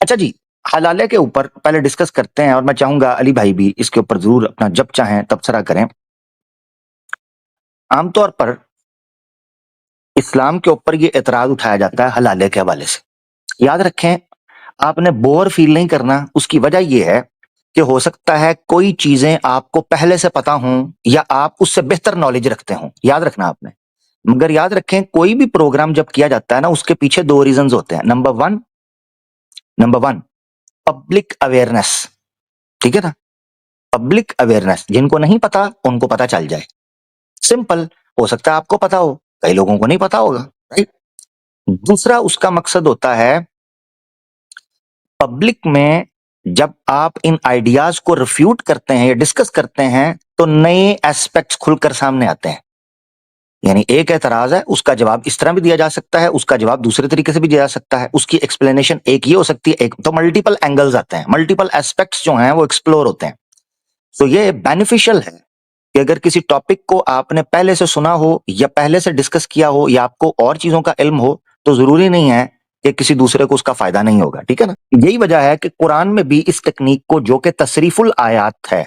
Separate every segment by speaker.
Speaker 1: اچھا جی، حلالے کے اوپر پہلے ڈسکس کرتے ہیں، اور میں چاہوں گا علی بھائی بھی اس کے اوپر ضرور اپنا جب چاہیں تبصرہ کریں۔ عام طور پر اسلام کے اوپر یہ اعتراض اٹھایا جاتا ہے حلالے کے حوالے سے۔ یاد رکھیں، آپ نے بور فیل نہیں کرنا۔ اس کی وجہ یہ ہے کہ ہو سکتا ہے کوئی چیزیں آپ کو پہلے سے پتا ہوں یا آپ اس سے بہتر نالج رکھتے ہوں، یاد رکھنا آپ نے۔ مگر یاد رکھیں، کوئی بھی پروگرام جب کیا جاتا ہے نا، اس کے پیچھے دو ریزنز ہوتے ہیں۔ نمبر ون پبلک اویئرنیس، ٹھیک ہے نا؟ پبلک اویئرنیس، جن کو نہیں پتا ان کو پتا چل جائے۔ سمپل، ہو سکتا ہے آپ کو پتا ہو، کئی لوگوں کو نہیں پتا ہوگا، رائٹ؟ دوسرا اس کا مقصد ہوتا ہے پبلک میں جب آپ ان آئیڈیاز کو ریفیوٹ کرتے ہیں یا ڈسکس کرتے ہیں تو نئے ایسپیکٹس کھل کر سامنے آتے ہیں۔ یعنی ایک اعتراض ہے، اس کا جواب اس طرح بھی دیا جا سکتا ہے، اس کا جواب دوسرے طریقے سے بھی دیا جا سکتا ہے، اس کی ایکسپلینیشن ایک یہ ہو سکتی ہے، ایک تو ملٹیپل اینگلز آتے ہیں، ملٹیپل ایسپیکٹس جو ہیں وہ ایکسپلور ہوتے ہیں۔ تو یہ بینیفیشل ہے کہ اگر کسی ٹاپک کو آپ نے پہلے سے سنا ہو یا پہلے سے ڈسکس کیا ہو یا آپ کو اور چیزوں کا علم ہو، تو ضروری نہیں ہے کہ کسی دوسرے کو اس کا فائدہ نہیں ہوگا، ٹھیک ہے نا؟ یہی وجہ ہے کہ قرآن میں بھی اس ٹیکنیک کو، جو کہ تصریف الآیات ہے،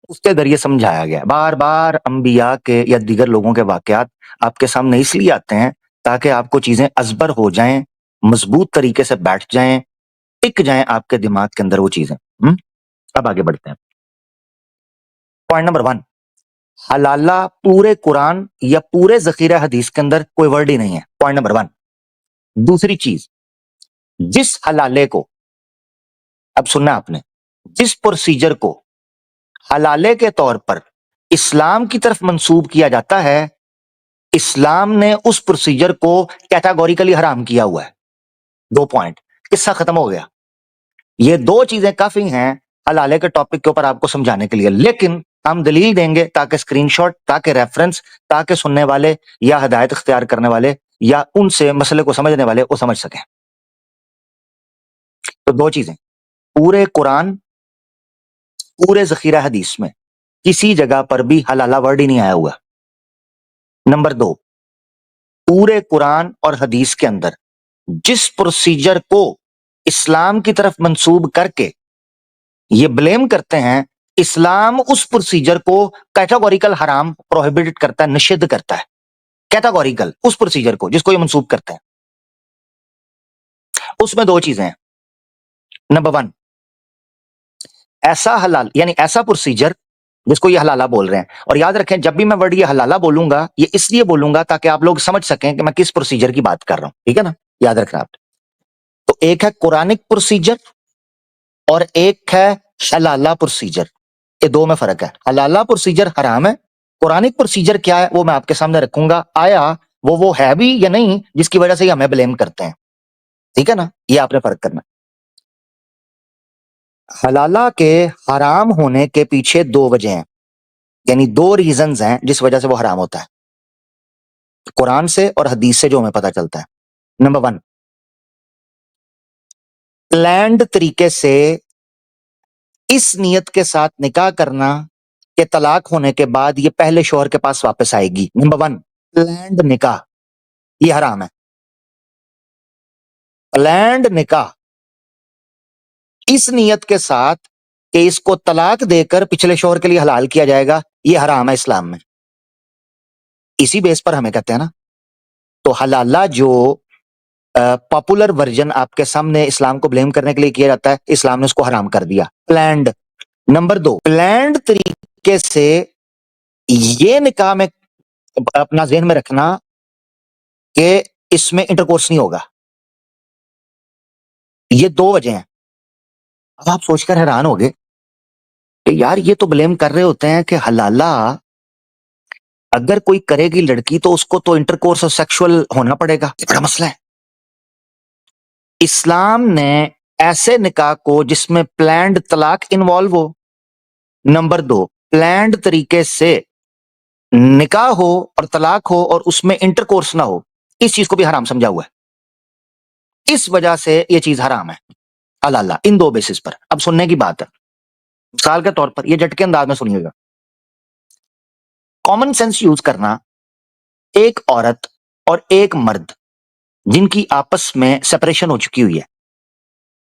Speaker 1: اس کے ذریعے سمجھایا گیا۔ بار بار انبیاء کے یا دیگر لوگوں کے واقعات آپ کے سامنے اس لیے آتے ہیں تاکہ آپ کو چیزیں ازبر ہو جائیں، مضبوط طریقے سے بیٹھ جائیں، ٹک جائیں آپ کے دماغ کے اندر وہ چیزیں۔ اب آگے بڑھتے ہیں۔ پوائنٹ نمبر 1، حلالہ پورے قرآن یا پورے ذخیرہ حدیث کے اندر کوئی ورڈ ہی نہیں ہے۔ Point number 1۔ دوسری چیز، جس حلالے کو، اب سننا آپ نے، جس پروسیجر کو حلالے کے طور پر اسلام کی طرف منسوب کیا جاتا ہے، اسلام نے اس پروسیجر کو کیٹاگوریکلی حرام کیا ہوا ہے۔ 2 پوائنٹ، قصہ ختم ہو گیا۔ یہ 2 چیزیں کافی ہیں حلالے کے ٹاپک کے اوپر آپ کو سمجھانے کے لیے، لیکن ہم دلیل دیں گے تاکہ اسکرین شاٹ، تاکہ ریفرنس، تاکہ سننے والے یا ہدایت اختیار کرنے والے یا ان سے مسئلے کو سمجھنے والے وہ سمجھ سکیں۔ تو 2 چیزیں، پورے قرآن، پورے ذخیرہ حدیث میں کسی جگہ پر بھی حلالہ ورڈ ہی نہیں آیا ہوا۔ نمبر 2، پورے قرآن اور حدیث کے اندر جس پروسیجر کو اسلام کی طرف منسوب کر کے یہ بلیم کرتے ہیں، اسلام اس پروسیجر کو کیٹاگوریکل حرام، پروہیبٹڈ کرتا ہے، نشد کرتا ہے، کیٹاگوریکل، اس پروسیجر کو جس کو یہ منسوب کرتے ہیں۔ اس میں 2 چیزیں ہیں۔ نمبر 1، ایسا حلال، یعنی ایسا پروسیجر جس کو یہ حلالہ بول رہے ہیں۔ اور یاد رکھیں، جب بھی میں ورڈ یہ حلالہ بولوں گا، یہ اس لیے بولوں گا تاکہ آپ لوگ سمجھ سکیں کہ میں کس پروسیجر کی بات کر رہا ہوں، ٹھیک ہے نا؟ یاد رکھنا آپ۔ تو ایک ہے قرآنک پروسیجر اور ایک ہے حلالہ پروسیجر، یہ 2 میں فرق ہے۔ حلالہ پروسیجر حرام ہے، قرآنک پروسیجر کیا ہے وہ میں آپ کے سامنے رکھوں گا، آیا وہ ہے بھی یا نہیں جس کی وجہ سے یہ ہمیں بلیم کرتے ہیں، ٹھیک ہے نا؟ یہ آپ نے فرق کرنا۔ حلالہ کے حرام ہونے کے پیچھے 2 وجہ ہیں، یعنی 2 ریزنز ہیں جس وجہ سے وہ حرام ہوتا ہے، قرآن سے اور حدیث سے جو ہمیں پتہ چلتا ہے۔ نمبر 1، پلانڈ طریقے سے اس نیت کے ساتھ نکاح کرنا کہ طلاق ہونے کے بعد یہ پہلے شوہر کے پاس واپس آئے گی۔ نمبر 1، پلانڈ نکاح، یہ حرام ہے۔ پلانڈ نکاح اس نیت کے ساتھ کہ اس کو طلاق دے کر پچھلے شوہر کے لیے حلال کیا جائے گا، یہ حرام ہے اسلام میں۔ اسی بیس پر ہمیں کہتے ہیں نا، تو حلالہ جو پاپولر ورژن آپ کے سامنے اسلام کو بلیم کرنے کے لیے کیا جاتا ہے، اسلام نے اس کو حرام کر دیا، پلانڈ۔ نمبر 2، پلانڈ طریقے سے یہ نکاح میں اپنا ذہن میں رکھنا کہ اس میں انٹرکورس نہیں ہوگا۔ یہ 2 وجہ ہیں۔ اب آپ سوچ کر حیران ہوگے کہ یار یہ تو بلیم کر رہے ہوتے ہیں کہ حلالہ اگر کوئی کرے گی لڑکی تو اس کو تو انٹرکورس اور سیکشول ہونا پڑے گا، یہ بڑا مسئلہ ہے۔ اسلام نے ایسے نکاح کو جس میں پلانڈ طلاق انوالو ہو، نمبر 2، پلانڈ طریقے سے نکاح ہو اور طلاق ہو اور اس میں انٹرکورس نہ ہو، اس چیز کو بھی حرام سمجھا ہوا ہے۔ اس وجہ سے یہ چیز حرام ہے، حلالہ، ان 2 بیسس پر۔ اب سننے کی بات ہے، مثال کے طور پر یہ جھٹکے انداز میں سنیے گا۔ کامن سینس یوز کرنا، ایک عورت اور ایک مرد جن کی آپس میں سپریشن ہو چکی ہوئی ہے،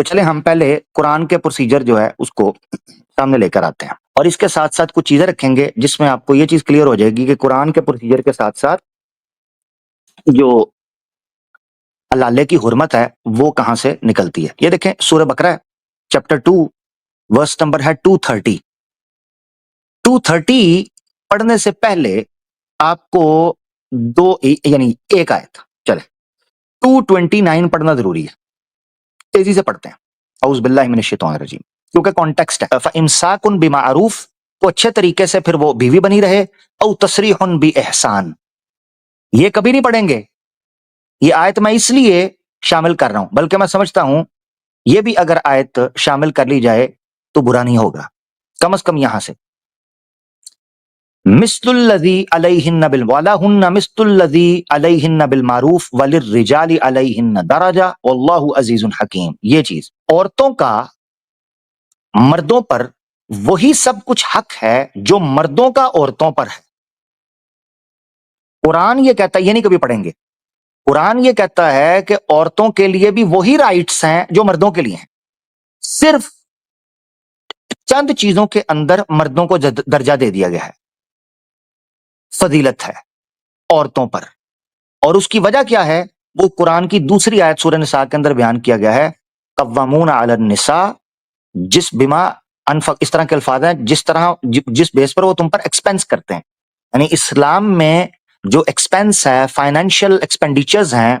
Speaker 1: تو چلے ہم پہلے قرآن کے پروسیجر جو ہے اس کو سامنے لے کر آتے ہیں، اور اس کے ساتھ ساتھ کچھ چیزیں رکھیں گے جس میں آپ کو یہ چیز کلیئر ہو جائے گی کہ قرآن کے پروسیجر کے ساتھ ساتھ جو حلالے کی حرمت ہے وہ کہاں سے نکلتی ہے۔ یہ دیکھیں سورہ بقرہ چیپٹر 2 ورس نمبر ہے 230۔ 230 پڑھنے سے پہلے آپ کو یعنی ایک آیت، چلے 229 پڑھنا ضروری ہے، تیزی سے پڑھتے ہیں۔ اعوذ باللہ من الشیطان الرجیم، کیونکہ کانٹیکسٹ ہے۔ فَإِمْسَاكٌ بِمَعْرُوفٍ، تو اچھے طریقے سے پھر وہ بیوی بنی رہے، او تسریح بِإِحْسَان، یہ کبھی نہیں پڑھیں گے۔ یہ آیت میں اس لیے شامل کر رہا ہوں، بلکہ میں سمجھتا ہوں یہ بھی اگر آیت شامل کر لی جائے تو برا نہیں ہوگا، کم از کم یہاں سے مثل الذی علیہن ولہن مثل الذی علیہن بالمعروف وللرجال علیہن درجہ واللہ عزیز حکیم۔ یہ چیز عورتوں کا مردوں پر وہی سب کچھ حق ہے جو مردوں کا عورتوں پر ہے۔ قرآن یہ کہتا ہے، یہ نہیں کبھی پڑھیں گے، قرآن یہ کہتا ہے کہ عورتوں کے لیے بھی وہی رائٹس ہیں جو مردوں کے لیے ہیں، صرف چند چیزوں کے اندر مردوں کو درجہ دے دیا گیا ہے، فضیلت ہے عورتوں پر، اور اس کی وجہ کیا ہے وہ قرآن کی دوسری آیت سورہ نساء کے اندر بیان کیا گیا ہے، قوامون علی النساء، جس بما انفق، اس طرح کے الفاظ ہیں جس بیس پر وہ تم پر ایکسپینس کرتے ہیں، یعنی اسلام میں جو ایکسپینس ہے، فائنینشیل ایکسپینڈیچرز ہیں،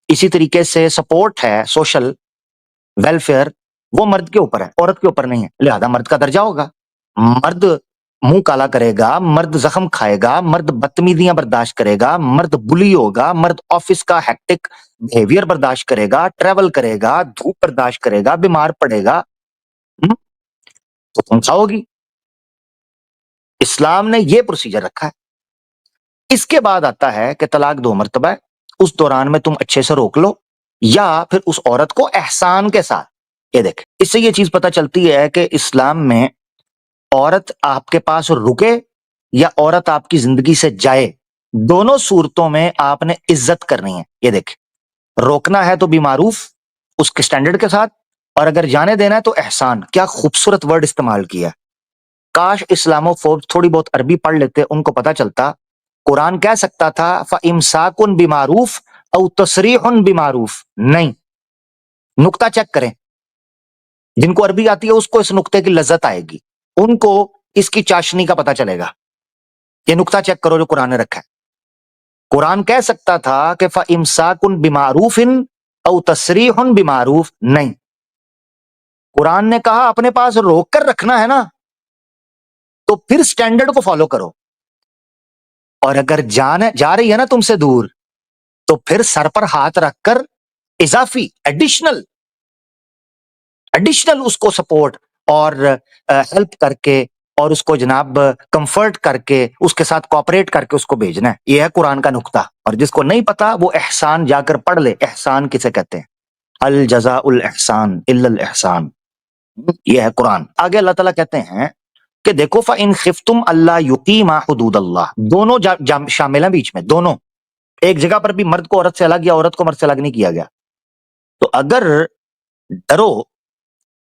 Speaker 1: اسی طریقے سے سپورٹ ہے، سوشل ویلفیئر، وہ مرد کے اوپر ہے، عورت کے اوپر نہیں ہے، لہذا مرد کا درجہ ہوگا۔ مرد منہ کالا کرے گا، مرد زخم کھائے گا، مرد بدتمیزیاں برداشت کرے گا، مرد بلی ہوگا، مرد آفس کا ہیکٹک بیہیویئر برداشت کرے گا، ٹریول کرے گا، دھوپ برداشت کرے گا، بیمار پڑے گا، تو کون سا ہوگی؟ اسلام نے یہ پروسیجر رکھا ہے۔ اس کے بعد آتا ہے کہ طلاق 2 مرتبہ ہے، اس دوران میں تم اچھے سے روک لو، یا پھر اس عورت کو احسان کے ساتھ۔ یہ دیکھ، اس سے یہ چیز پتہ چلتی ہے کہ اسلام میں عورت آپ کے پاس رکے یا عورت آپ کی زندگی سے جائے، دونوں صورتوں میں آپ نے عزت کرنی ہے۔ یہ دیکھ، روکنا ہے تو بھی معروف اس کے سٹینڈرڈ کے ساتھ، اور اگر جانے دینا ہے تو احسان۔ کیا خوبصورت ورڈ استعمال کیا، کاش اسلامو فوبس تھوڑی بہت عربی پڑھ لیتے، ان کو پتا چلتا قرآن کہہ سکتا تھا فَإِمْسَاكٌ بِمَعْرُوفٍ او تَصْرِيحٌ بِمَعْرُوف، نہیں، نقطہ چیک کریں، جن کو عربی آتی ہے اس کو اس نقطے کی لذت آئے گی، ان کو اس کی چاشنی کا پتا چلے گا۔ یہ نقطہ چیک کرو جو قرآن نے رکھا ہے۔ قرآن کہہ سکتا تھا کہ فَإِمْسَاكٌ بِمَعْرُوفٍ او تَصْرِيحٌ بِمَعْرُوف، نہیں، قرآن نے کہا اپنے پاس روک کر رکھنا ہے نا، تو پھر سٹینڈرڈ کو فالو کرو، اور اگر جا رہی ہے نا تم سے دور، تو پھر سر پر ہاتھ رکھ کر اضافی ایڈیشنل اس کو سپورٹ اور ہیلپ کر کے، اور اس کو جناب کمفرٹ کر کے، اس کے ساتھ کوآپریٹ کر کے اس کو بھیجنا ہے۔ یہ ہے قرآن کا نقطہ، اور جس کو نہیں پتا وہ احسان جا کر پڑھ لے۔ احسان کسے کہتے ہیں؟ الجزاء الاحسان الا الاحسان، یہ ہے قرآن۔ آگے اللہ تعالیٰ کہتے ہیں کہ دیکھو فَإِنْ خِفْتُمْ أَلَّا يُقِيمَا حُدُودَ اللَّهِ، دونوں شامل ہیں بیچ میں، دونوں ایک جگہ پر بھی مرد کو عورت سے الگ یا عورت کو مرد سے الگ نہیں کیا گیا۔ تو اگر ڈرو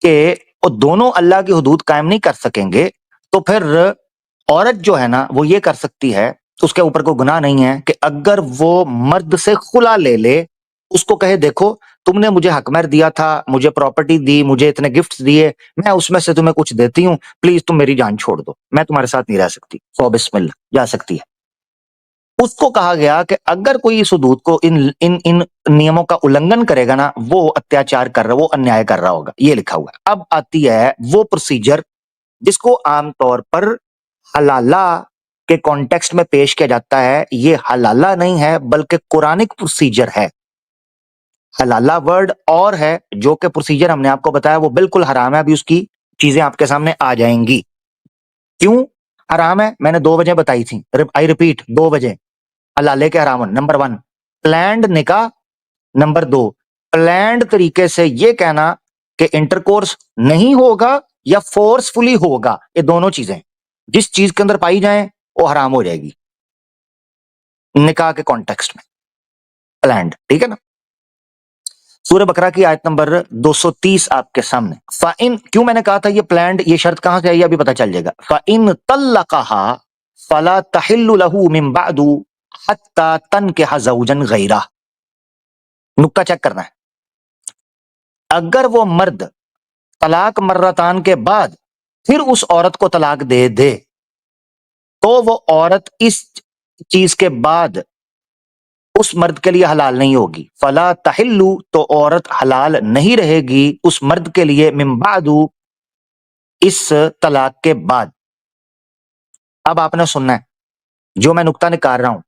Speaker 1: کہ وہ دونوں اللہ کی حدود قائم نہیں کر سکیں گے، تو پھر عورت جو ہے نا وہ یہ کر سکتی ہے، اس کے اوپر کوئی گناہ نہیں ہے کہ اگر وہ مرد سے خلا لے لے، اس کو کہے دیکھو تم نے مجھے حق مہر دیا تھا، مجھے پراپرٹی دی، مجھے اتنے گفٹس دیے، میں اس میں سے تمہیں کچھ دیتی ہوں، پلیز تم میری جان چھوڑ دو، میں تمہارے ساتھ نہیں رہ سکتی، سو بسم اللہ، جا سکتی ہے۔ اس کو کہا گیا کہ اگر کوئی اس حدود کو ان نیموں کا النگھن کرے گا نا، وہ اتیاچار کر رہا، وہ انیائے کر رہا ہوگا، یہ لکھا ہوا ہے۔ اب آتی ہے وہ پروسیجر جس کو عام طور پر حلالہ کے کانٹیکسٹ میں پیش کیا جاتا ہے۔ یہ حلالہ نہیں ہے بلکہ قرآنک پروسیجر ہے۔ حلالہ ورڈ اور ہے، جو کہ پروسیجر ہم نے آپ کو بتایا وہ بالکل حرام ہے۔ ابھی اس کی چیزیں آپ کے سامنے آ جائیں گی۔ کیوں حرام ہے؟ میں نے 2 وجہ بتائی تھی، آئی ریپیٹ، 2 وجہ حلالے کے حرام۔ نمبر 1 پلانڈ نکاح، نمبر 2 پلانڈ طریقے سے یہ کہنا کہ انٹرکورس نہیں ہوگا یا فورسفلی ہوگا، یہ دونوں چیزیں جس چیز کے اندر پائی جائیں وہ حرام ہو جائے گی نکاح کے کانٹیکسٹ میں، پلانڈ، ٹھیک ہے نا۔ سورہ بقرہ کی آیت نمبر 230 آپ کے سامنے. فَإِن، کیوں میں نے کہا تھا یہ پلانڈ، یہ شرط کہاں سے آئی ابھی پتہ چل جائے گا. فَإِن طَلَّقَهَا فَلَا تَحِلُّ لَهُ مِن بَعْدُ حَتَّى تَنكِحَ زَوْجًا غَيْرَهُ. نکتہ چیک کرنا ہے. اگر وہ مرد طلاق مرتان کے بعد پھر اس عورت کو طلاق دے دے تو وہ عورت اس چیز کے بعد اس مرد کے لیے حلال نہیں ہوگی. فلا تحلو، تو عورت حلال نہیں رہے گی اس مرد کے لیے، من بعد، اس طلاق کے بعد. اب آپ نے سننا ہے جو میں نقطہ نکال رہا ہوں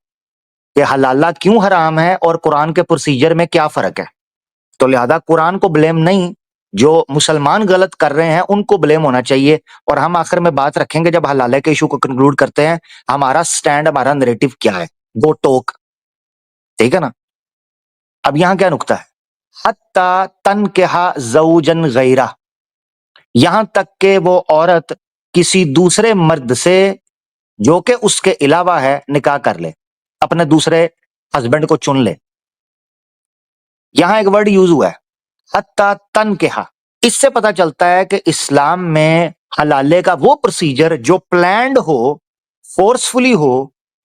Speaker 1: کہ حلالہ کیوں حرام ہے اور قرآن کے پروسیجر میں کیا فرق ہے. تو لہذا قرآن کو بلیم نہیں، جو مسلمان غلط کر رہے ہیں ان کو بلیم ہونا چاہیے. اور ہم آخر میں بات رکھیں گے جب حلالہ کے ایشو کو کنکلوڈ کرتے ہیں، ہمارا سٹینڈ، ہمارا نریٹو کیا ہے، دو ٹوک. ٹھیک ہے نا. اب یہاں کیا نقطہ ہے، حتی تنکحا زوجن غیرہ، یہاں تک کہ وہ عورت کسی دوسرے مرد سے جو کہ اس کے علاوہ ہے نکاح کر لے، اپنے دوسرے ہسبینڈ کو چن لے. یہاں ایک ورڈ یوز ہوا ہے، حتی تنکحا. اس سے پتا چلتا ہے کہ اسلام میں حلالے کا وہ پروسیجر جو پلانڈ ہو، فورسفلی ہو،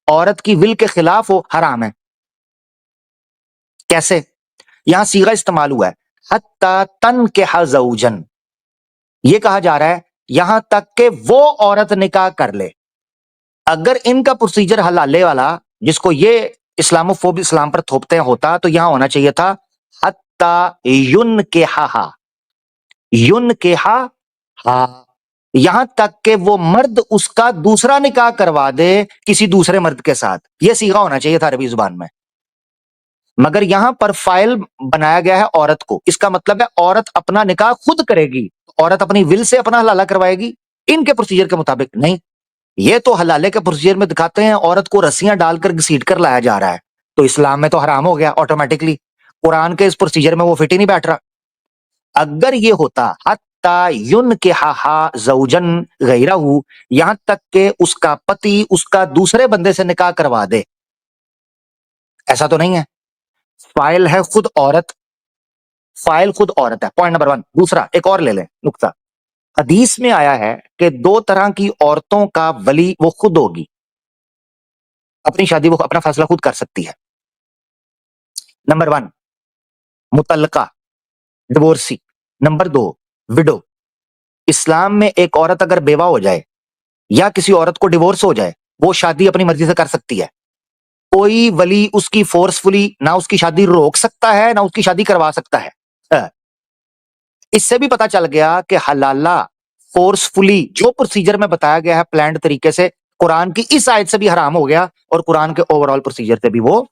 Speaker 1: عورت کی ول کے خلاف ہو، حرام ہے. کیسے؟ یہاں صیغہ استعمال ہوا ہے حتی تنکح زوجن. یہ کہا جا رہا ہے یہاں تک کہ وہ عورت نکاح کر لے. اگر ان کا پروسیجر حلالے والا جس کو یہ اسلام فوب اسلام پر تھوپتے ہیں ہوتا تو یہاں ہونا چاہیے تھا حتی ینکحہا. ینکحہا، یہاں تک کہ وہ مرد اس کا دوسرا نکاح کروا دے کسی دوسرے مرد کے ساتھ. یہ صیغہ ہونا چاہیے تھا عربی زبان میں، مگر یہاں پر فائل بنایا گیا ہے عورت کو. اس کا مطلب ہے عورت اپنا نکاح خود کرے گی، عورت اپنی ول سے اپنا حلالہ کروائے گی ان کے پروسیجر کے مطابق نہیں. یہ تو حلالے کے پروسیجر میں دکھاتے ہیں عورت کو رسیاں ڈال کر گھسیٹ کر لایا جا رہا ہے، تو اسلام میں تو حرام ہو گیا آٹومیٹکلی. قرآن کے اس پروسیجر میں وہ فٹ ہی نہیں بیٹھ رہا. اگر یہ ہوتا حتی ینکحہا زوجن غیرہ، یہاں تک کہ اس کا پتی اس کا دوسرے بندے سے نکاح کروا دے، ایسا تو نہیں ہے. فائل ہے خود عورت، فائل خود عورت ہے. Point number 1. دوسرا ایک اور لے لیں نقطہ. حدیث میں آیا ہے کہ 2 طرح کی عورتوں کا ولی وہ خود ہوگی، اپنی شادی وہ اپنا فیصلہ خود کر سکتی ہے. نمبر 1 مطلقہ، ڈیورسی. نمبر 2 وڈو. اسلام میں ایک عورت اگر بیوہ ہو جائے یا کسی عورت کو ڈیورس ہو جائے، وہ شادی اپنی مرضی سے کر سکتی ہے. کوئی ولی اس کی فورسفلی نہ اس کی شادی روک سکتا ہے نہ اس کی شادی کروا سکتا ہے. اس سے بھی پتا چل گیا کہ حلالہ فورسفلی جو پروسیجر میں بتایا گیا ہے پلانڈ طریقے سے، قرآن کی اس آیت سے بھی حرام ہو گیا اور قرآن کے اوور آل پروسیجر سے بھی وہ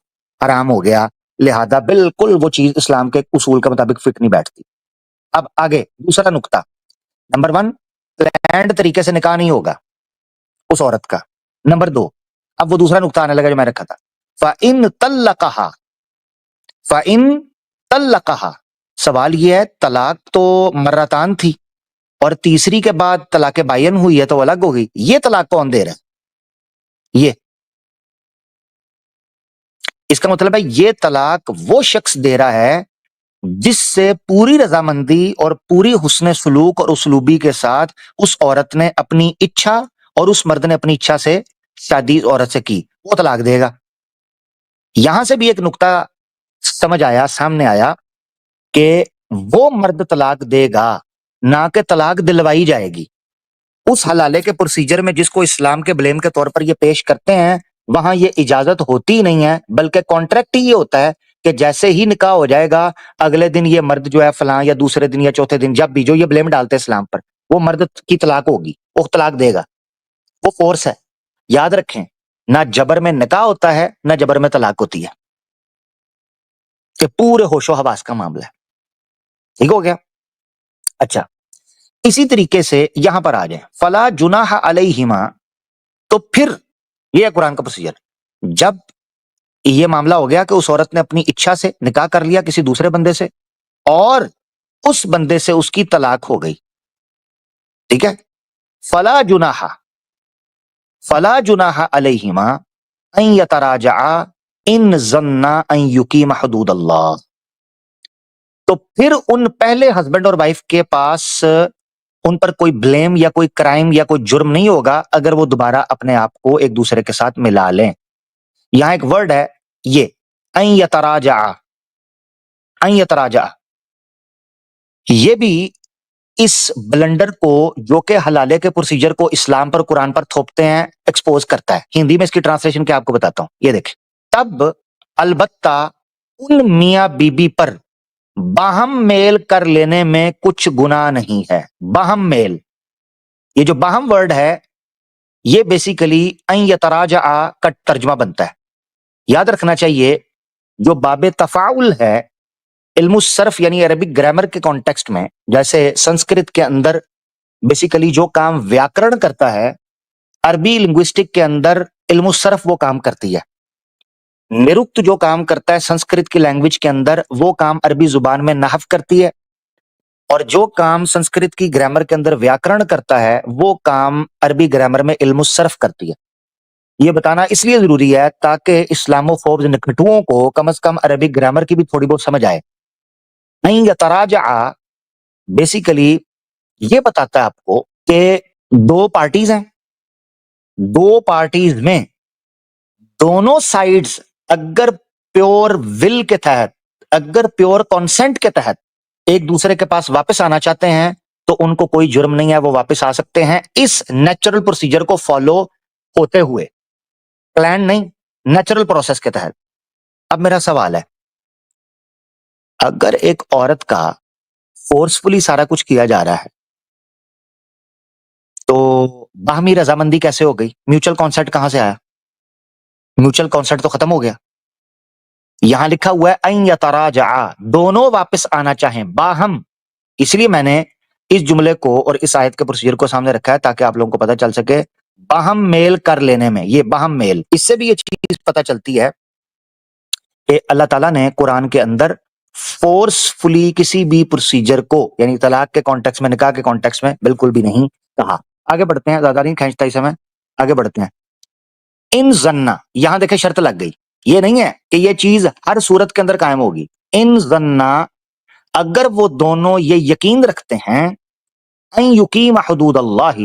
Speaker 1: حرام ہو گیا. لہذا بالکل وہ چیز اسلام کے اصول کے مطابق فٹ نہیں بیٹھتی. اب آگے دوسرا نقطہ. نمبر 1 پلانڈ طریقے سے نکاح نہیں ہوگا اس عورت کا. نمبر 2 اب وہ دوسرا نقطہ آنے لگا جو میں رکھا تھا، فَإِن طَلَّقَهَا. فَإِن طَلَّقَهَا، سوال یہ ہے طلاق تو مرتان تھی اور تیسری کے بعد طلاق بائن ہوئی ہے تو الگ ہو گئی، یہ طلاق کون دے رہا ہے؟ یہ اس کا مطلب ہے یہ طلاق وہ شخص دے رہا ہے جس سے پوری رضامندی اور پوری حسن سلوک اور اسلوبی کے ساتھ اس عورت نے اپنی اچھا اور اس مرد نے اپنی اچھا سے شادی عورت سے کی، وہ طلاق دے گا. یہاں سے بھی ایک نقطہ سمجھ آیا، سامنے آیا کہ وہ مرد طلاق دے گا، نہ کہ طلاق دلوائی جائے گی. اس حلالے کے پروسیجر میں جس کو اسلام کے بلیم کے طور پر یہ پیش کرتے ہیں، وہاں یہ اجازت ہوتی ہی نہیں ہے، بلکہ کانٹریکٹ ہی یہ ہوتا ہے کہ جیسے ہی نکاح ہو جائے گا اگلے دن یہ مرد جو ہے فلاں یا دوسرے دن یا چوتھے دن جب بھی جو یہ بلیم ڈالتے ہیں اسلام پر، وہ مرد کی طلاق ہوگی، وہ طلاق دے گا. وہ فورس ہے. یاد رکھیں نہ جبر میں نکاح ہوتا ہے نہ جبر میں طلاق ہوتی ہے، کہ پورے ہوش و حواس کا معاملہ ہے. ٹھیک ہو گیا. اچھا اسی طریقے سے یہاں پر آ جائیں فلا جناح علیہما. تو پھر یہ ہے قرآن کا پروسیجر. جب یہ معاملہ ہو گیا کہ اس عورت نے اپنی اچھا سے نکاح کر لیا کسی دوسرے بندے سے اور اس بندے سے اس کی طلاق ہو گئی، ٹھیک ہے، فلا جناح علیہما ان یتراجعا ان ظنا ان یقیما حدود اللہ. تو پھر ان پہلے ہسبینڈ اور وائف کے پاس ان پر کوئی بلیم یا کوئی کرائم یا کوئی جرم نہیں ہوگا اگر وہ دوبارہ اپنے آپ کو ایک دوسرے کے ساتھ ملا لیں. یہاں ایک ورڈ ہے یہ ان یتراجع، ان یتراجع، یہ بھی اس بلنڈر کو جو کہ حلالے کے پروسیجر کو اسلام پر قرآن پر تھوپتے ہیں ایکسپوز کرتا ہے. ہندی میں اس کی ٹرانسلیشن کیا آپ کو بتاتا ہوں، یہ دیکھیں. تب البتہ ان میاں بیوی پر باہم میل کر لینے میں کچھ گناہ نہیں ہے. باہم میل، یہ جو باہم ورڈ ہے یہ بیسیکلی ان یتراجع کا ترجمہ بنتا ہے. یاد رکھنا چاہیے جو باب تفاعل ہے علم الصرف یعنی عربک گرامر کے کانٹیکسٹ میں، جیسے سنسکرت کے اندر بیسیکلی جو کام ویاکرن کرتا ہے، عربی لنگوسٹک کے اندر علم الصرف وہ کام کرتی ہے. نرکت جو کام کرتا ہے سنسکرت کی لینگویج کے اندر وہ کام عربی زبان میں نحو کرتی ہے، اور جو کام سنسکرت کی گرامر کے اندر ویاکرن کرتا ہے وہ کام عربی گرامر میں علم الصرف کرتی ہے. یہ بتانا اس لیے ضروری ہے تاکہ اسلامو فوبز نکھٹوؤں کو کم از کم عربک گرامر کی بھی تھوڑی بہت سمجھ آئے. این یتراجع بیسیکلی یہ بتاتا ہے آپ کو کہ دو پارٹیز ہیں، دو پارٹیز میں دونوں سائیڈز اگر پیور ول کے تحت، اگر پیور کانسنٹ کے تحت ایک دوسرے کے پاس واپس آنا چاہتے ہیں تو ان کو کوئی جرم نہیں ہے، وہ واپس آ سکتے ہیں اس نیچرل پروسیجر کو فالو ہوتے ہوئے، پلان نہیں، نیچرل پروسیس کے تحت. اب میرا سوال ہے اگر ایک عورت کا فورسفلی سارا کچھ کیا جا رہا ہے تو باہمی رضامندی کیسے ہو گئی؟ میوچل کانسنٹ کہاں سے آیا؟ میوچل کانسنٹ تو ختم ہو گیا. یہاں لکھا ہوا ہے ان یتراجع، دونوں واپس آنا چاہیں باہم. اس لیے میں نے اس جملے کو اور اس آیت کے پروسیجر کو سامنے رکھا ہے تاکہ آپ لوگوں کو پتہ چل سکے باہم میل کر لینے میں. یہ باہم میل، اس سے بھی یہ چیز پتہ چلتی ہے کہ اللہ تعالیٰ نے قرآن کے اندر فورسفلی کسی بھی پروسیجر کو، یعنی طلاق کے کانٹیکس میں، نکاح کے کانٹیکس میں بالکل بھی نہیں کہا. آگے بڑھتے ہیں، زیادہ نہیں کھینچتا اس میں، آگے بڑھتے ہیں. ان ظنّا، یہاں دیکھیں شرط لگ گئی. یہ نہیں ہے کہ یہ چیز ہر صورت کے اندر قائم ہوگی. ان ظنّا، اگر وہ دونوں یہ یقین رکھتے ہیں ان یقیم حدود اللہ،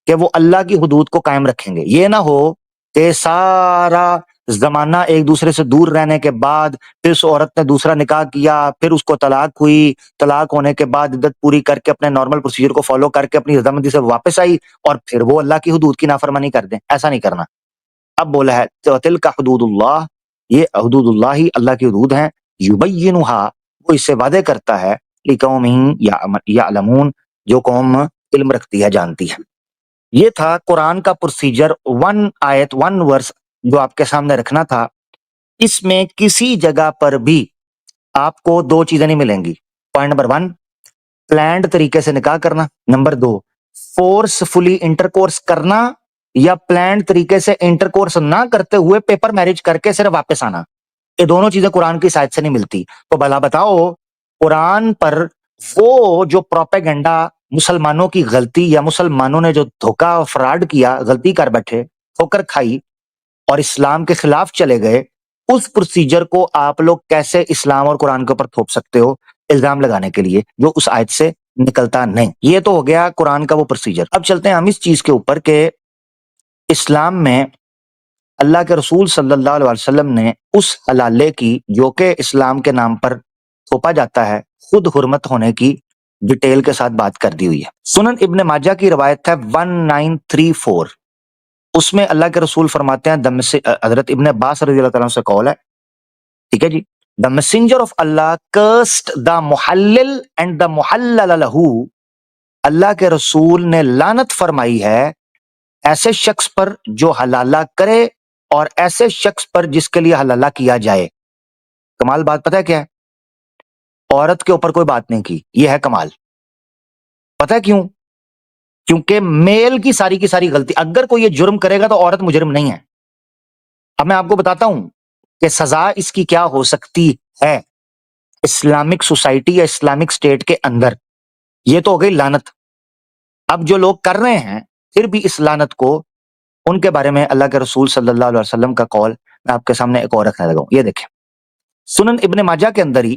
Speaker 1: کہ وہ اللہ کی حدود کو قائم رکھیں گے. یہ نہ ہو کہ سارا زمانہ ایک دوسرے سے دور رہنے کے بعد پھر اس عورت نے دوسرا نکاح کیا، پھر اس کو طلاق ہوئی، طلاق ہونے کے بعد عدت پوری کر کے اپنے نارمل پروسیجر کو فالو کر کے اپنی رضامندی سے واپس آئی اور پھر وہ اللہ کی حدود کی نافرمانی کر دیں. ایسا نہیں کرنا. اب بولا ہے تلک حدود اللہ، یہ حدود اللہ ہی اللہ کی حدود ہیں. یبینھا، وہ اس سے وعدے کرتا ہے لقوم یعلمون، جو قوم علم رکھتی ہے، جانتی ہے. یہ تھا قرآن کا پروسیجر، ون آیت، ون ورس جو آپ کے سامنے رکھنا تھا. اس میں کسی جگہ پر بھی آپ کو دو چیزیں نہیں ملیں گی. پوائنٹ نمبر 1، پلانڈ طریقے سے نکاح کرنا. نمبر 2، فورسفلی انٹرکورس کرنا یا پلانڈ طریقے سے انٹرکورس نہ کرتے ہوئے پیپر میرج کر کے صرف واپس آنا. یہ دونوں چیزیں قرآن کی سائد سے نہیں ملتی. تو بھلا بتاؤ قرآن پر وہ جو پروپیگنڈا مسلمانوں کی غلطی یا مسلمانوں نے جو دھوکا فراڈ کیا، غلطی کر بیٹھے، ٹھوکر کھائی اور اسلام کے خلاف چلے گئے، اس پروسیجر کو آپ لوگ کیسے اسلام اور قرآن کے اوپر تھوپ سکتے ہو الزام لگانے کے لیے جو اس آیت سے نکلتا نہیں؟ یہ تو ہو گیا قرآن کا وہ پروسیجر. اب چلتے ہیں ہم اس چیز کے اوپر کہ اسلام میں اللہ کے رسول صلی اللہ علیہ وسلم نے اس حلالے کی جو کہ اسلام کے نام پر تھوپا جاتا ہے خود حرمت ہونے کی ڈیٹیل کے ساتھ بات کر دی ہوئی ہے. سنن ابن ماجہ کی روایت ہے 1934، اس میں اللہ کے رسول فرماتے ہیں، حضرت ابن عباس رضی اللہ تعالیٰ عنہ سے قول ہے، ٹھیک ہے جی، the messenger of Allah cursed the muhallil and the muhallal lahu، اللہ کے رسول نے لعنت فرمائی ہے ایسے شخص پر جو حلالہ کرے اور ایسے شخص پر جس کے لیے حلالہ کیا جائے. کمال بات پتہ ہے کیا ہے؟ عورت کے اوپر کوئی بات نہیں کی، یہ ہے کمال. پتہ ہے کیوں؟ کیونکہ میل کی ساری غلطی، اگر کوئی یہ جرم کرے گا تو عورت مجرم نہیں ہے. اب میں آپ کو بتاتا ہوں کہ سزا اس کی کیا ہو سکتی ہے اسلامک سوسائٹی یا اسلامک اسٹیٹ کے اندر. یہ تو ہو گئی لعنت. اب جو لوگ کر رہے ہیں پھر بھی اس لعنت کو، ان کے بارے میں اللہ کے رسول صلی اللہ علیہ وسلم کا قول میں آپ کے سامنے ایک اور رکھنے لگا ہوں. یہ دیکھیں سنن ابن ماجہ کے اندر ہی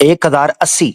Speaker 1: 1080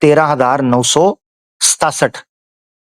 Speaker 1: 13,967,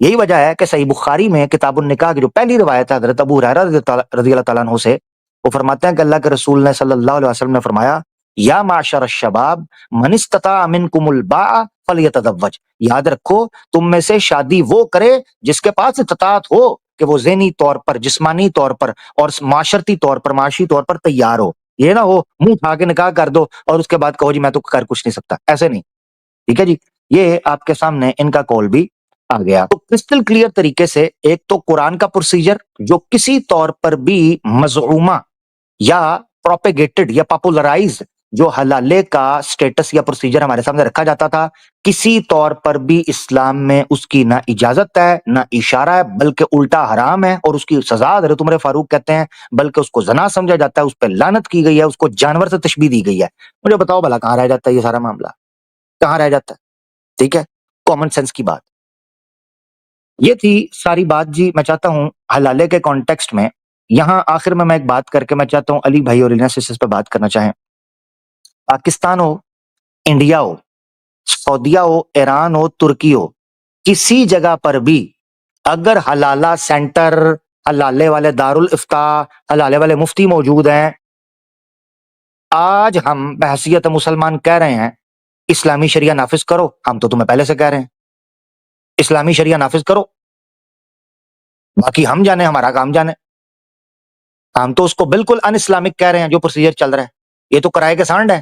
Speaker 1: یہی وجہ ہے کہ صحیح بخاری میں کتاب النکاح کی جو پہلی روایت ہے حضرت ابو ہریرہ رضی اللہ تعالیٰ عنہ سے، وہ فرماتے ہیں کہ اللہ کے رسول نے صلی اللہ علیہ وسلم نے فرمایا، یا معشر الشباب من استطاع منکم الباء فلیتزوج، یاد رکھو تم میں سے شادی وہ کرے جس کے پاس استطاعت ہو کہ وہ ذہنی طور پر، جسمانی طور پر اور معاشرتی طور پر، معاشی طور پر تیار ہو. یہ نہ ہو منہ اٹھا کے نکاح کر دو اور اس کے بعد کہو جی میں تو کر کچھ نہیں سکتا، ایسے نہیں. ٹھیک ہے جی، یہ آپ کے سامنے ان کا کال بھی آ گیا. تو کرسٹل کلیئر طریقے سے ایک تو قرآن کا پروسیجر جو کسی طور پر بھی مزعومہ یا پروپیگیٹڈ یا پاپولرائز جو حلالے کا سٹیٹس یا پروسیجر ہمارے سامنے رکھا جاتا تھا، کسی طور پر بھی اسلام میں اس کی نہ اجازت ہے نہ اشارہ ہے، بلکہ الٹا حرام ہے، اور اس کی سزا حضرت عمر فاروق کہتے ہیں بلکہ اس کو زنا سمجھا جاتا ہے، اس پہ لعنت کی گئی ہے، اس کو جانور سے تشبیہ دی گئی ہے. مجھے بتاؤ بھلا کہاں رہ جاتا ہے یہ سارا معاملہ، کہاں رہ جاتا ہے؟ ٹھیک ہے، کامن سینس کی بات یہ تھی ساری بات جی. میں چاہتا ہوں حلالے کے کانٹیکسٹ میں یہاں آخر میں ایک بات کر کے میں چاہتا ہوں علی بھائی اور الینا سسٹرز پہ بات کرنا چاہیں. پاکستان ہو، انڈیا ہو، سعودیہ ہو، ایران ہو، ترکی ہو، کسی جگہ پر بھی اگر حلالہ سینٹر، حلالے والے دارالافتاء، حلالے والے مفتی موجود ہیں، آج ہم بحیثیت مسلمان کہہ رہے ہیں اسلامی شریعہ نافذ کرو. ہم تو تمہیں پہلے سے کہہ رہے ہیں اسلامی شریعہ نافذ کرو، باقی ہم جانے، ہمارا کام جانے. ہم تو اس کو بالکل ان اسلامک کہہ رہے ہیں جو پروسیجر چل رہا ہے. یہ تو کرائے کے سانڈ ہے.